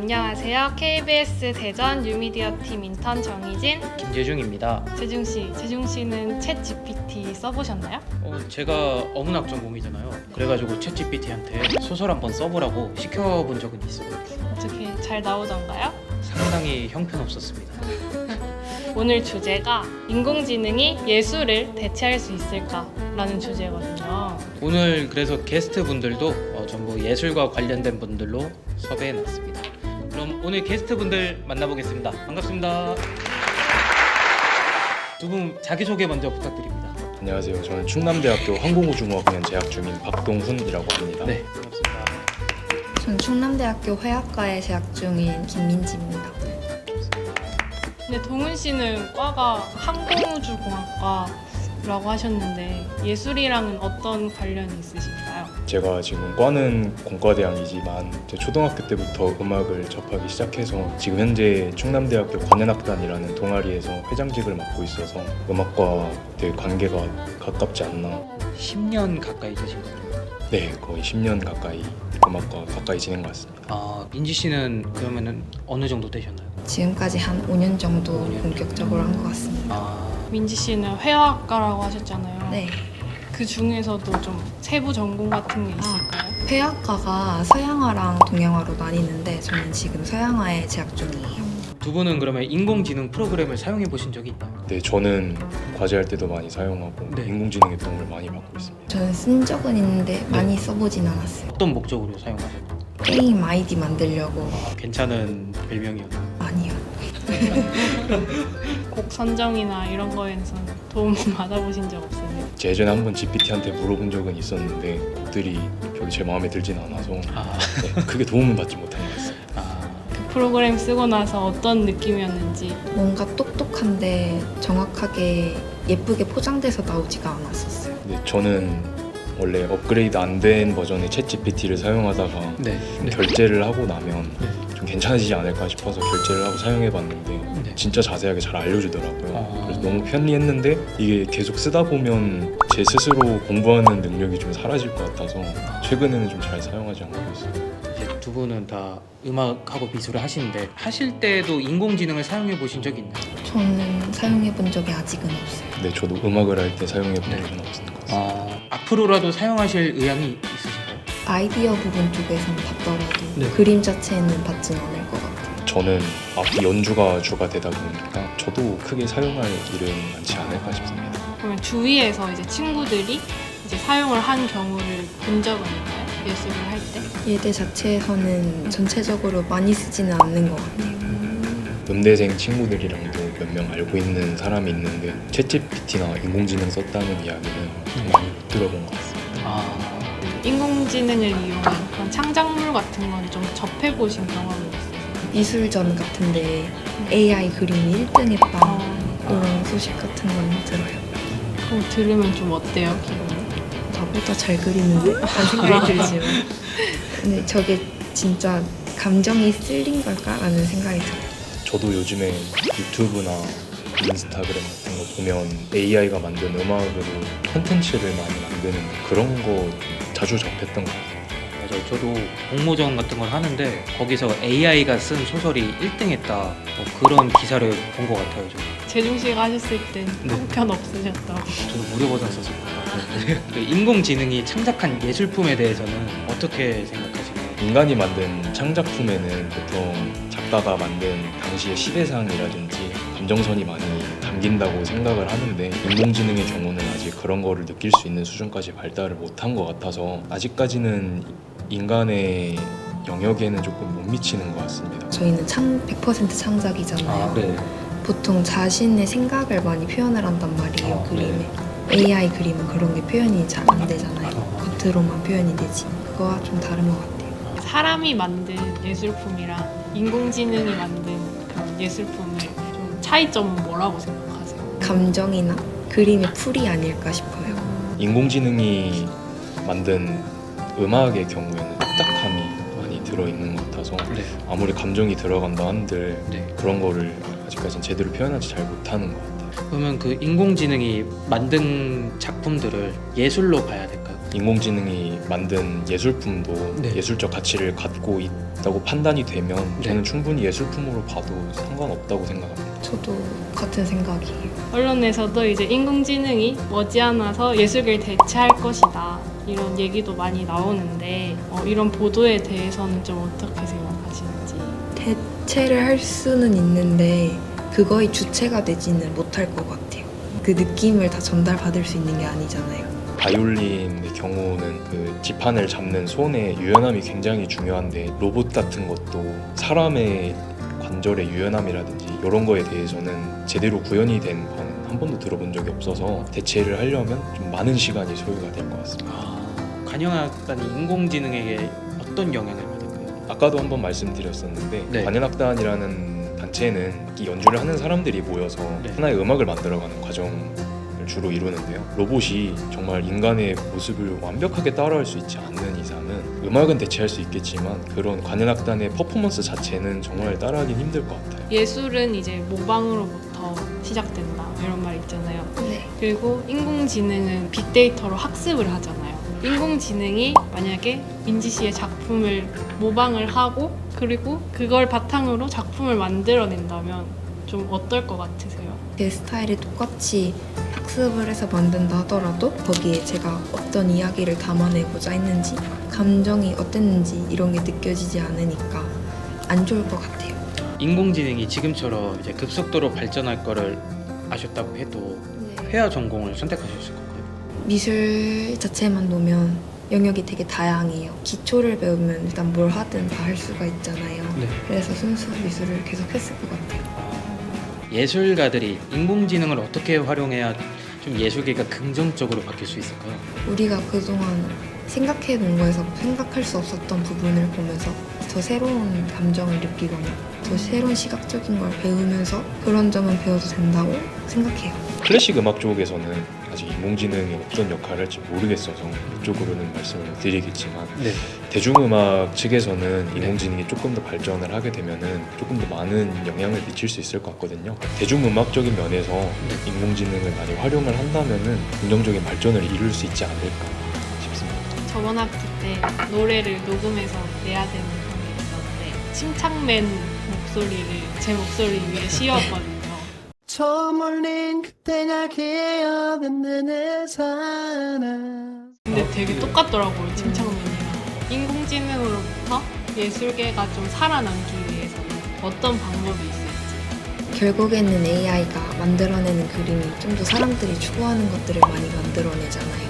안녕하세요. KBS 대전 뉴미디어 팀 인턴 정희진. 김재중입니다. 재중 씨는 챗 GPT 써보셨나요? 제가 어문학 전공이잖아요. 그래가지고 챗 GPT한테 소설 한번 써보라고 시켜본 적은 있어요. 어떻게 잘 나오던가요? 상당히 형편없었습니다. 오늘 주제가 인공지능이 예술을 대체할 수 있을까라는 주제거든요. 오늘 그래서 게스트 분들도 전부 예술과 관련된 분들로 섭외해놨습니다. 그럼 오늘 게스트 분들 만나보겠습니다. 반갑습니다. 두 분 자기소개 먼저 부탁드립니다. 안녕하세요. 저는 충남대학교 항공우주공학년 재학 중인 박동훈이라고 합니다. 네, 반갑습니다. 전 충남대학교 회화과에 재학 중인 김민지입니다. 근데 동훈 씨는 과가 항공우주공학과라고 하셨는데 예술이랑은 어떤 관련이 있으신가요? 제가 지금 과는 공과대학이지만 초등학교 때부터 음악을 접하기 시작해서 지금 현재 충남대학교 관현악단이라는 동아리에서 회장직을 맡고 있어서 음악과 되게 관계가 가깝지 않나. 10년 가까이 되신 거예요? 네, 거의 10년 가까이 음악과 가까이 지낸 것 같습니다. 민지 씨는 그러면은 어느 정도 되셨나요? 지금까지 한 5년 정도 본격적으로 한 것 같습니다. 민지 씨는 회화학과라고 하셨잖아요. 네, 그 중에서도 좀 세부 전공 같은 게 있을까요? 회화과가 서양화랑 동양화로 나뉘는데 저는 지금 서양화에 재학 중이에요. 두 분은 그러면 인공지능 프로그램을 사용해 보신 적이 있나요? 네, 저는 과제할 때도 많이 사용하고 네. 인공지능의 도움을 많이 받고 있습니다. 저는 쓴 적은 있는데 많이 써보진 않았어요. 어떤 목적으로 사용하셨나요? 게임 아이디 만들려고. 괜찮은 별명이었나요? 아니요. 곡 선정이나 이런 거에서는 도움 받아보신 적 없으세요? 제가 예전에 한번 GPT한테 물어본 적은 있었는데 곡들이 별로 제 마음에 들진 않아서 네, 크게 도움을 받지 못한 것 같습니다. 그 프로그램 쓰고 나서 어떤 느낌이었는지. 뭔가 똑똑한데 정확하게 예쁘게 포장돼서 나오지가 않았었어요. 근데 저는 원래 업그레이드 안 된 버전의 챗 GPT를 사용하다가 네. 결제를 하고 나면 네. 좀 괜찮아지지 않을까 싶어서 결제를 하고 사용해봤는데 네. 진짜 자세하게 잘 알려주더라고요. 아. 그래서 너무 편리했는데 이게 계속 쓰다 보면 제 스스로 공부하는 능력이 좀 사라질 것 같아서 최근에는 좀 잘 사용하지 않고 있어요. 이제 두 분은 다 음악하고 미술을 하시는데 하실 때도 인공지능을 사용해 보신 적이 있나요? 저는 사용해본 적이 아직은 없어요. 근데 저도 음악을 할 때 사용해본 네. 적은 없는 것 같습니다. 앞으로라도 사용하실 의향이 있으신가요? 아이디어 부분 쪽에서는 받더라도 네. 그림 자체는 받진 않을 것 같아요. 저는 악기 연주가 주가 되다 보니까 저도 크게 사용할 일은 많지 않을까 싶습니다. 그러면 주위에서 이제 친구들이 이제 사용을 한 경우를 본 적은 있나요? 예술을 할 때? 예대 자체에서는 전체적으로 많이 쓰지는 않는 것 같아요. 음대생 친구들이랑도 몇 명 알고 있는 사람이 있는데 챗GPT나 인공지능 썼다는 이야기는 많이 못 들어본 것 같습니다. 인공지능을 이용한 그런 창작물 같은 건 좀 접해보신 경험이 있으세요? 미술전 같은데 AI 그림이 1등 했다 그런 소식 같은 건 들어요. 그거 들으면 좀 어때요, 기분이? 나보다 잘 그리는데? 라는 생각이 들지만 근데 저게 진짜 감정이 쓸린 걸까? 라는 생각이 들어요. 저도 요즘에 유튜브나 인스타그램 같은 거 보면 AI가 만든 음악으로 콘텐츠를 많이 만드는 그런 거 자주 접했던 것 같아요. 맞아요. 저도 공모전 같은 걸 하는데 거기서 AI가 쓴 소설이 1등했다 그런 기사를 본 것 같아요. 저도. 재중 씨가 하셨을 땐 네. 형편 없으셨다고. 저도 무료 버전 썼을 거예요. 그 인공지능이 창작한 예술품에 대해서는 어떻게 생각하시나요? 인간이 만든 창작품에는 보통 작가가 만든 당시의 시대상이라든지 감정선이 많이 담긴다고 생각을 하는데 인공지능의 경우는 아직 그런 거를 느낄 수 있는 수준까지 발달을 못한 것 같아서 아직까지는 인간의 영역에는 조금 못 미치는 것 같습니다. 저희는 100% 창작이잖아요. 네. 보통 자신의 생각을 많이 표현을 한단 말이에요, 아, 그림에. AI 그림은 그런 게 표현이 잘 안 되잖아요. 겉으로만 표현이 되지. 그거와 좀 다른 것 같아요. 사람이 만든 예술품이랑 인공지능이 만든 그런 예술품을 좀 차이점은 뭐라고 생각하세요? 감정이나 그림의 풀이 아닐까 싶어요. 인공지능이 만든 음악의 경우에는 딱딱함이 많이 들어있는 것 같아서 네. 아무리 감정이 들어간다 한들 네. 그런 거를 아직까지는 제대로 표현하지 잘 못하는 것 같아요. 그러면 그 인공지능이 만든 작품들을 예술로 봐야 될까요? 인공지능이 만든 예술품도 네. 예술적 가치를 갖고 있다고 판단이 되면 네. 저는 충분히 예술품으로 봐도 상관없다고 생각합니다. 저도 같은 생각이에요. 언론에서도 이제 인공지능이 머지않아서 예술계를 대체할 것이다 이런 얘기도 많이 나오는데 이런 보도에 대해서는 좀 어떻게 생각하시는지. 대체를 할 수는 있는데 그거의 주체가 되지는 못할 것 같아요. 그 느낌을 다 전달받을 수 있는 게 아니잖아요. 바이올린의 경우는 그 지판을 잡는 손의 유연함이 굉장히 중요한데 로봇 같은 것도 사람의 관절의 유연함이라든지 이런 거에 대해서는 제대로 구현이 된 바는 한 번도 들어본 적이 없어서 대체를 하려면 좀 많은 시간이 소요가 될 것 같습니다. 관현악단이 인공지능에게 어떤 영향을 받을까요? 아까도 한번 말씀드렸었는데 네. 관현악단이라는 단체는 이 연주를 하는 사람들이 모여서 네. 하나의 음악을 만들어가는 과정을 주로 이루는데요. 로봇이 정말 인간의 모습을 완벽하게 따라할 수 있지 않는 이상은 음악은 대체할 수 있겠지만 그런 관현악단의 퍼포먼스 자체는 정말 따라하기는 힘들 것 같아요. 예술은 이제 모방으로부터 시작된다 이런 말 있잖아요. 네. 그리고 인공지능은 빅데이터로 학습을 하잖아요. 인공지능이 만약에 민지 씨의 작품을 모방을 하고 그리고 그걸 바탕으로 작품을 만들어낸다면 좀 어떨 것 같으세요? 제 스타일이 똑같이 학습을 해서 만든다 하더라도 거기에 제가 어떤 이야기를 담아내고자 했는지 감정이 어땠는지 이런 게 느껴지지 않으니까 안 좋을 것 같아요. 인공지능이 지금처럼 이제 급속도로 발전할 거를 아셨다고 해도 회화 전공을 선택하셨을 건가요? 미술 자체만 놓으면 영역이 되게 다양해요. 기초를 배우면 일단 뭘 하든 다 할 수가 있잖아요. 네. 그래서 순수 미술을 계속 했을 것 같아요. 예술가들이 인공지능을 어떻게 활용해야 좀 예술계가 긍정적으로 바뀔 수 있을까요? 우리가 그동안 생각해 놓은 거에서 생각할 수 없었던 부분을 보면서 더 새로운 감정을 느끼거나 더 새로운 시각적인 걸 배우면서 그런 점은 배워도 된다고 생각해요. 클래식 음악 쪽에서는 아직 인공지능이 어떤 역할을 할지 모르겠어서 이쪽으로는 말씀을 못 드리겠지만 네. 대중음악 측에서는 인공지능이 조금 더 발전을 하게 되면은 조금 더 많은 영향을 미칠 수 있을 것 같거든요. 대중음악적인 면에서 인공지능을 많이 활용을 한다면은 긍정적인 발전을 이룰 수 있지 않을까 싶습니다. 저번 학기 때 노래를 녹음해서 내야 되는 게 있었는데 침착맨 목소리를 제 목소리 위에 씌웠거든요. 저 멀린 그때가 기억은 내 사랑. 근데 되게 똑같더라고요, 침착맨이랑. 인공지능으로부터 예술계가 좀 살아남기 위해서는 어떤 방법이 있을지. 결국에는 AI가 만들어내는 그림이 좀 더 사람들이 추구하는 것들을 많이 만들어내잖아요.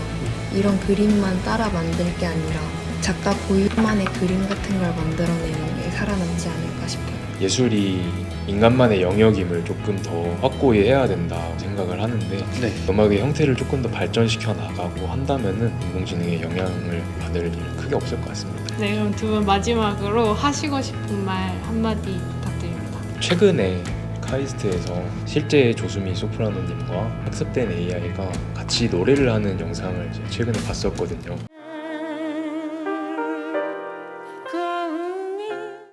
이런 그림만 따라 만들 게 아니라 작가 고유만의 그림 같은 걸 만들어내는 게 살아남지 않을까 싶어요. 예술이 인간만의 영역임을 조금 더 확고히 해야 된다고 생각을 하는데 네. 음악의 형태를 조금 더 발전시켜 나가고 한다면은 인공지능의 영향을 받을 일은 크게 없을 것 같습니다. 네, 그럼 두 분 마지막으로 하시고 싶은 말 한마디 부탁드립니다. 최근에 카이스트에서 실제 조수미 소프라노님과 학습된 AI가 같이 노래를 하는 영상을 이제 최근에 봤었거든요.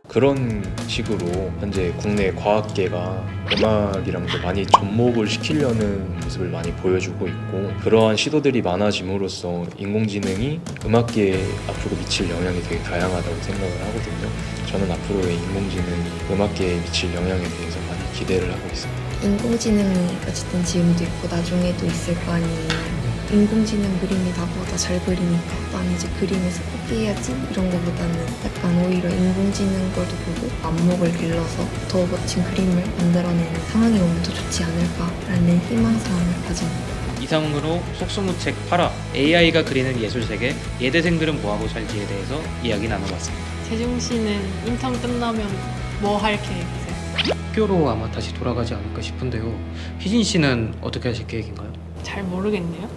그런 식으로 현재 국내 과학계가 음악이랑도 많이 접목을 시키려는 모습을 많이 보여주고 있고 그러한 시도들이 많아짐으로써 인공지능이 음악계에 앞으로 미칠 영향이 되게 다양하다고 생각을 하거든요. 저는 앞으로의 인공지능이 음악계에 미칠 영향에 대해서 많이 기대를 하고 있습니다. 인공지능이 어쨌든 지금도 있고 나중에도 있을 거 아니에요. 인공지능 그림이 나보다 잘 그리니까 난 이제 그림에서 포기해야지 이런 거보다는 약간 오히려 인공지능 거도 보고 안목을 길러서 더 멋진 그림을 만들어내는 상황이 오면 더 좋지 않을까라는 희망사항을 가집니다. 이상으로 속수무책 8화 AI가 그리는 예술세계 예대생들은 뭐하고 살지에 대해서 이야기 나눠봤습니다. 재중 씨는 인턴 끝나면 뭐 할 계획이세요? 학교로 아마 다시 돌아가지 않을까 싶은데요. 희진 씨는 어떻게 하실 계획인가요? 잘 모르겠네요.